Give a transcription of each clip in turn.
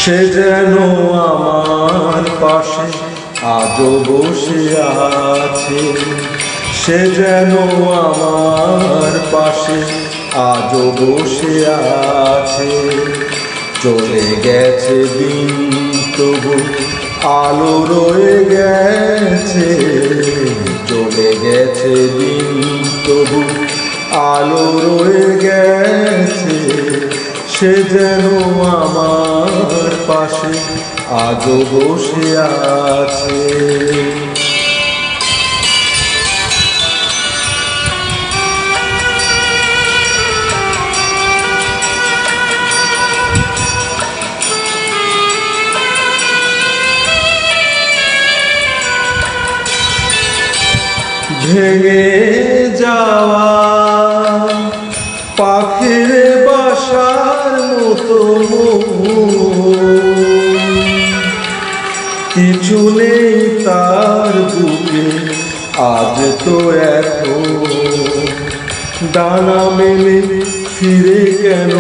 সে যেন আমার পাশে আজও বসে আছে, সে যেন আমার পাশে আজও বসে আছে। চলে গেছে দিন তবু আলো রয়ে গেছে, চলে গেছে দিন তবু আলো রয়ে গেছে। সে যেন আমার পাশে আজও বসে আছে। ভেঙে যাওয়া পাখির বাসার মতো কিছু নেই তার বুকে আজ তো এখন। ডানা মেলে ফিরে কেন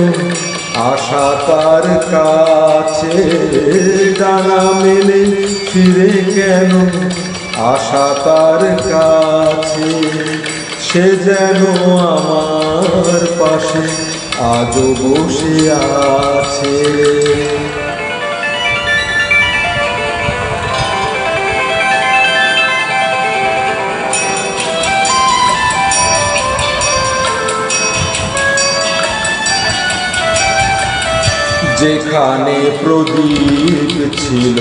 আশা তার কাছে, ডানা মেলে ফিরে কেন আশা তার কাছে। সে যেন আমার পাশে আজও বসে আছে। যেখানে প্রদীপ ছিল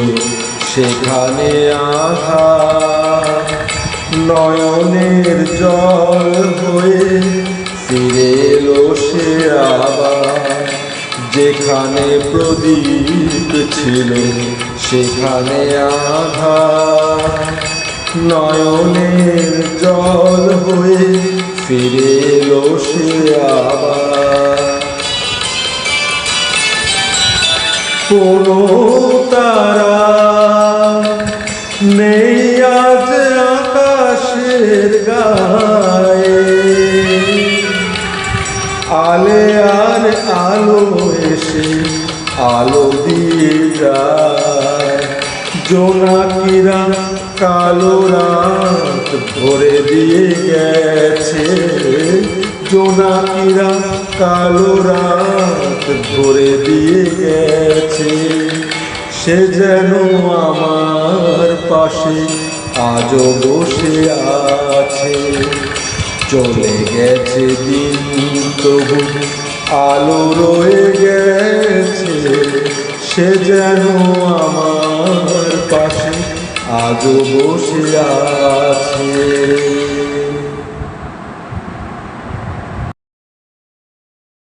সেখানে আধার, নয়নের জল হয়ে ফিরে এলো সে আবার। যেখানে প্রদীপ ছিল সেখানে আধার, নয়নের জল হয়ে ফিরে এলো সে আবার। কোনো তারা নেই আজ আকাশের গায়ে, আলে আর আলো এসে আলো দিয়ে যায়। জোনাকিরা কালো রাত ভরে দিয়ে গেছে, জোনাকিরা কালো রাত ভরে দিয়ে গেছে। সে যেন আমার পাশে আজও বসে আছে, চলে গেছে দিন তবু আলো রয়ে গেছে। সে যেন আমার পাশে আজও বসে আছে।